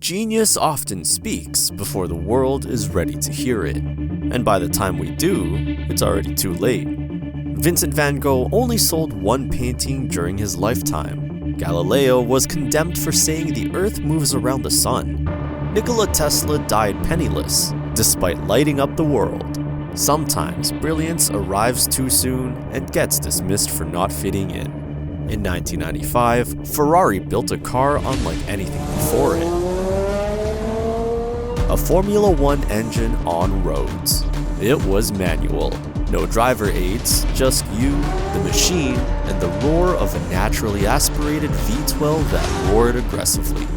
Genius often speaks before the world is ready to hear it, and by the time we do, it's already too late. Vincent van Gogh only sold one painting during his lifetime. Galileo was condemned for saying the Earth moves around the sun. Nikola Tesla died penniless, despite lighting up the world. Sometimes brilliance arrives too soon and gets dismissed for not fitting in. In 1995, Ferrari built a car unlike anything before it. A Formula One engine on roads. It was manual. No driver aids, just you, the machine, and the roar of a naturally aspirated V12 that roared aggressively.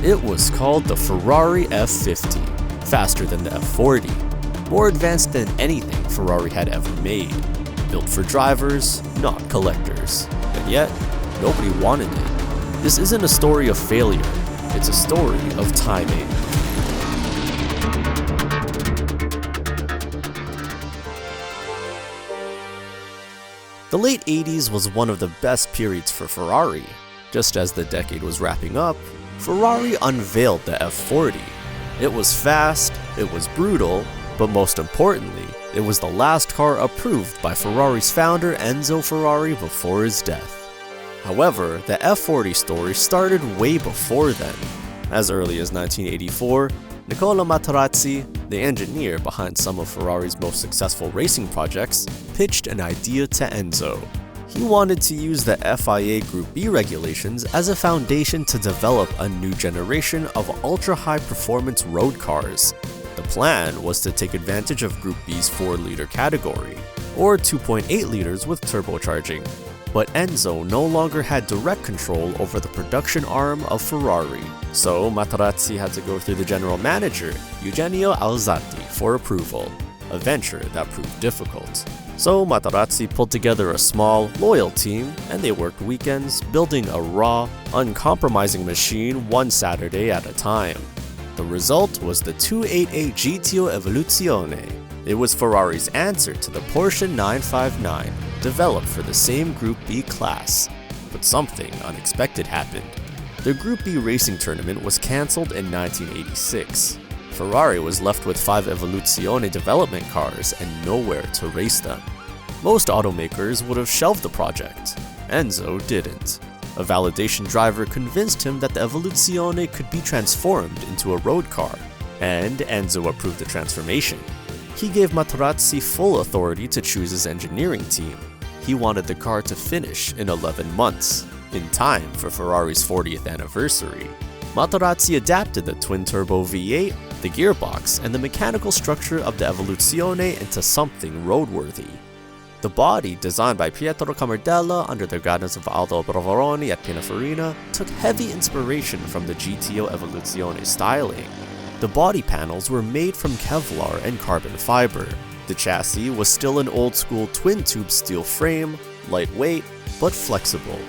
It was called the Ferrari F50, faster than the F40, more advanced than anything Ferrari had ever made. Built for drivers, not collectors. And yet, nobody wanted it. This isn't a story of failure, it's a story of timing. The late 80s was one of the best periods for Ferrari. Just as the decade was wrapping up, Ferrari unveiled the F40. It was fast, it was brutal, but most importantly, it was the last car approved by Ferrari's founder Enzo Ferrari before his death. However, the F40 story started way before then. As early as 1984, Nicola Materazzi, the engineer behind some of Ferrari's most successful racing projects, pitched an idea to Enzo. He wanted to use the FIA Group B regulations as a foundation to develop a new generation of ultra-high performance road cars. The plan was to take advantage of Group B's 4-liter category, or 2.8 liters with turbocharging. But Enzo no longer had direct control over the production arm of Ferrari, so Materazzi had to go through the general manager, Eugenio Alzati, for approval, a venture that proved difficult. So Materazzi pulled together a small, loyal team, and they worked weekends building a raw, uncompromising machine one Saturday at a time. The result was the 288 GTO Evoluzione. It was Ferrari's answer to the Porsche 959, developed for the same Group B class. But something unexpected happened. The Group B racing tournament was cancelled in 1986. Ferrari was left with 5 Evoluzione development cars and nowhere to race them. Most automakers would have shelved the project. Enzo didn't. A validation driver convinced him that the Evoluzione could be transformed into a road car, and Enzo approved the transformation. He gave Materazzi full authority to choose his engineering team. He wanted the car to finish in 11 months, in time for Ferrari's 40th anniversary. Materazzi adapted the twin-turbo V8, the gearbox, and the mechanical structure of the Evoluzione into something roadworthy. The body, designed by Pietro Camardella under the guidance of Aldo Bravaroni at Pininfarina, took heavy inspiration from the GTO Evoluzione styling. The body panels were made from Kevlar and carbon fiber. The chassis was still an old-school twin-tube steel frame, lightweight, but flexible.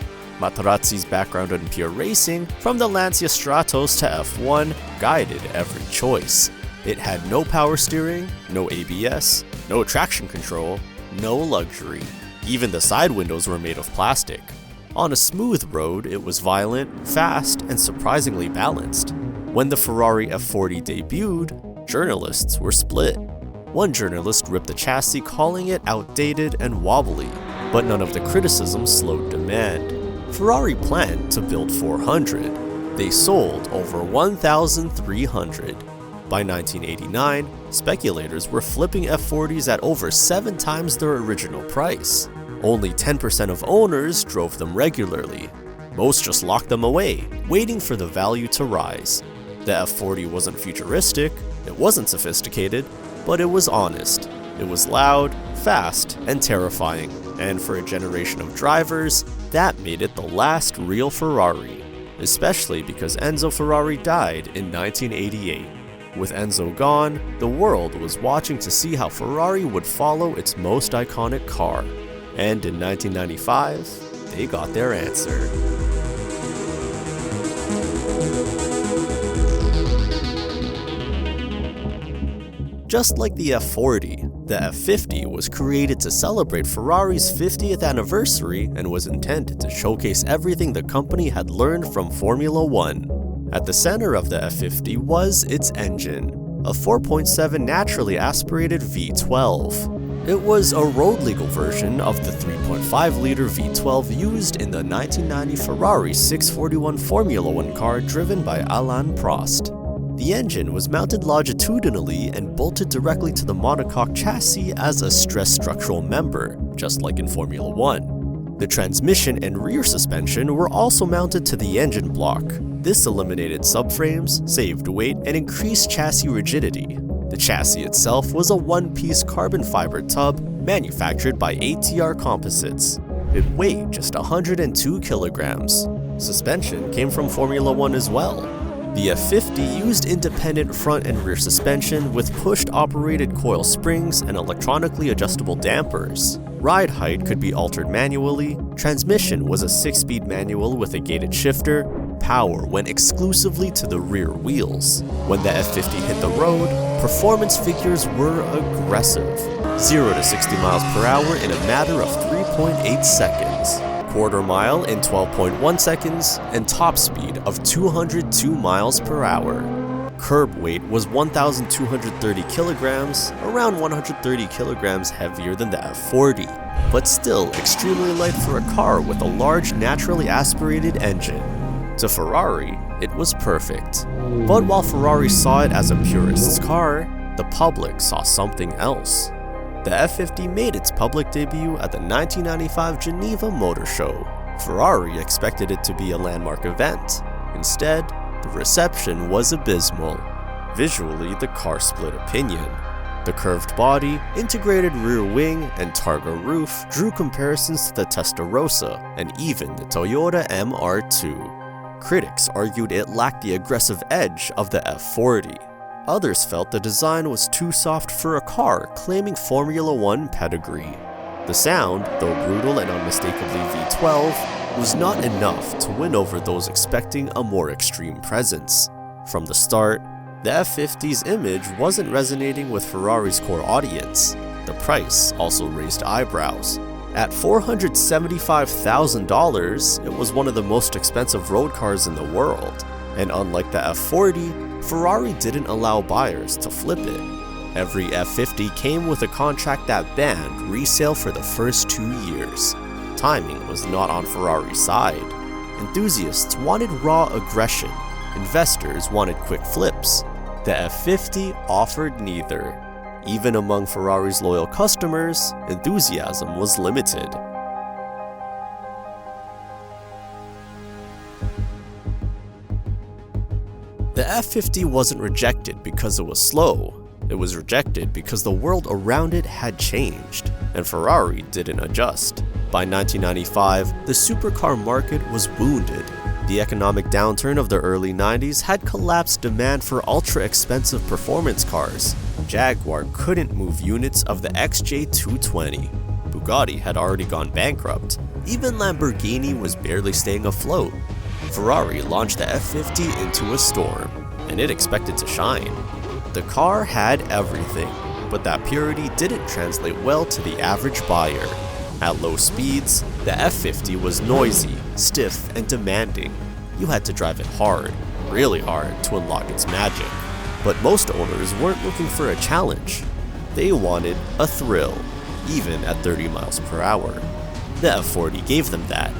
Materazzi's background in pure racing, from the Lancia Stratos to F1, guided every choice. It had no power steering, no ABS, no traction control, no luxury. Even the side windows were made of plastic. On a smooth road, it was violent, fast, and surprisingly balanced. When the Ferrari F40 debuted, journalists were split. One journalist ripped the chassis, calling it outdated and wobbly, but none of the criticism slowed demand. Ferrari planned to build 400. They sold over 1,300. By 1989, speculators were flipping F40s at over 7 times their original price. Only 10% of owners drove them regularly. Most just locked them away, waiting for the value to rise. The F40 wasn't futuristic, it wasn't sophisticated, but it was honest. It was loud, fast, and terrifying, and for a generation of drivers, that made it the last real Ferrari, especially because Enzo Ferrari died in 1988. With Enzo gone, the world was watching to see how Ferrari would follow its most iconic car. And in 1995, they got their answer. Just like the F40, the F50 was created to celebrate Ferrari's 50th anniversary and was intended to showcase everything the company had learned from Formula One. At the center of the F50 was its engine, a 4.7 naturally aspirated V12. It was a road-legal version of the 3.5-liter V12 used in the 1990 Ferrari 641 Formula One car driven by Alain Prost. The engine was mounted longitudinally and bolted directly to the monocoque chassis as a stress structural member, just like in Formula One. The transmission and rear suspension were also mounted to the engine block. This eliminated subframes, saved weight, and increased chassis rigidity. The chassis itself was a one-piece carbon fiber tub manufactured by ATR Composites. It weighed just 102 kilograms. Suspension came from Formula One as well. The F50 used independent front and rear suspension with pushed-operated coil springs and electronically adjustable dampers. Ride height could be altered manually, transmission was a 6-speed manual with a gated shifter, power went exclusively to the rear wheels. When the F50 hit the road, performance figures were aggressive. 0 to 60 miles per hour in a matter of 3.8 seconds. Quarter mile in 12.1 seconds, and top speed of 202 miles per hour. Curb weight was 1,230 kilograms, around 130 kilograms heavier than the F40, but still extremely light for a car with a large naturally aspirated engine. To Ferrari, it was perfect. But while Ferrari saw it as a purist's car, the public saw something else. The F50 made its public debut at the 1995 Geneva Motor Show. Ferrari expected it to be a landmark event. Instead, the reception was abysmal. Visually, the car split opinion. The curved body, integrated rear wing, and targa roof drew comparisons to the Testarossa and even the Toyota MR2. Critics argued it lacked the aggressive edge of the F40. Others felt the design was too soft for a car claiming Formula One pedigree. The sound, though brutal and unmistakably V12, was not enough to win over those expecting a more extreme presence. From the start, the F50's image wasn't resonating with Ferrari's core audience. The price also raised eyebrows. At $475,000, it was one of the most expensive road cars in the world. And unlike the F40, Ferrari didn't allow buyers to flip it. Every F50 came with a contract that banned resale for the first 2 years. Timing was not on Ferrari's side. Enthusiasts wanted raw aggression. Investors wanted quick flips. The F50 offered neither. Even among Ferrari's loyal customers, enthusiasm was limited. The F50 wasn't rejected because it was slow. It was rejected because the world around it had changed, and Ferrari didn't adjust. By 1995, the supercar market was wounded. The economic downturn of the early 90s had collapsed demand for ultra-expensive performance cars. Jaguar couldn't move units of the XJ220. Bugatti had already gone bankrupt. Even Lamborghini was barely staying afloat. Ferrari launched the F50 into a storm, and it expected to shine. The car had everything, but that purity didn't translate well to the average buyer. At low speeds, the F50 was noisy, stiff, and demanding. You had to drive it hard, really hard, to unlock its magic. But most owners weren't looking for a challenge. They wanted a thrill, even at 30 miles per hour. The F40 gave them that.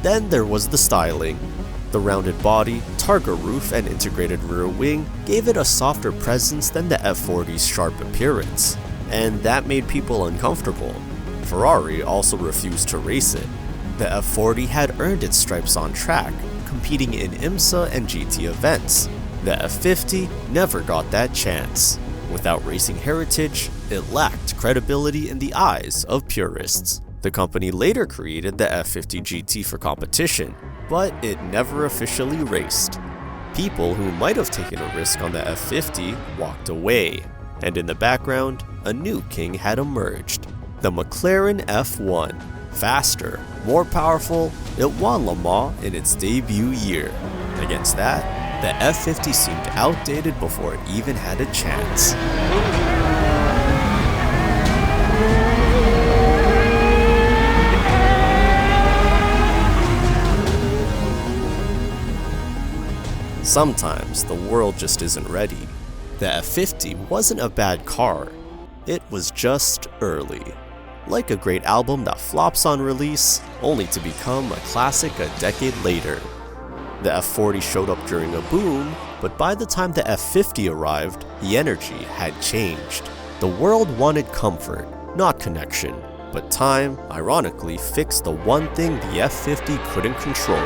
Then there was the styling. The rounded body, targa roof, and integrated rear wing gave it a softer presence than the F40's sharp appearance, and that made people uncomfortable. Ferrari also refused to race it. The F40 had earned its stripes on track, competing in IMSA and GT events. The F50 never got that chance. Without racing heritage, it lacked credibility in the eyes of purists. The company later created the F50 GT for competition, but it never officially raced. People who might have taken a risk on the F50 walked away, and in the background, a new king had emerged. The McLaren F1. Faster, more powerful, it won Le Mans in its debut year. Against that, the F50 seemed outdated before it even had a chance. Sometimes the world just isn't ready. The F50 wasn't a bad car, it was just early. Like a great album that flops on release, only to become a classic a decade later. The F40 showed up during a boom, but by the time the F50 arrived, the energy had changed. The world wanted comfort, not connection, but time, ironically, fixed the one thing the F50 couldn't control.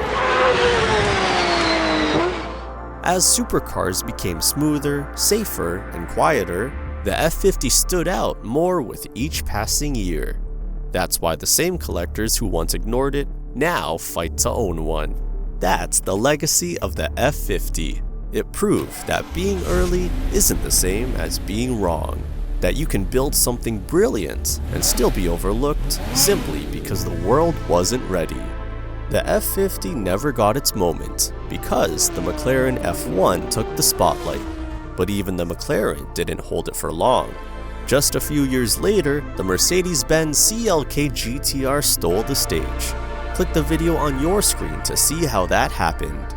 As supercars became smoother, safer, and quieter, the F50 stood out more with each passing year. That's why the same collectors who once ignored it now fight to own one. That's the legacy of the F50. It proved that being early isn't the same as being wrong. That you can build something brilliant and still be overlooked simply because the world wasn't ready. The F50 never got its moment because the McLaren F1 took the spotlight. But even the McLaren didn't hold it for long. Just a few years later, the Mercedes-Benz CLK GTR stole the stage. Click the video on your screen to see how that happened.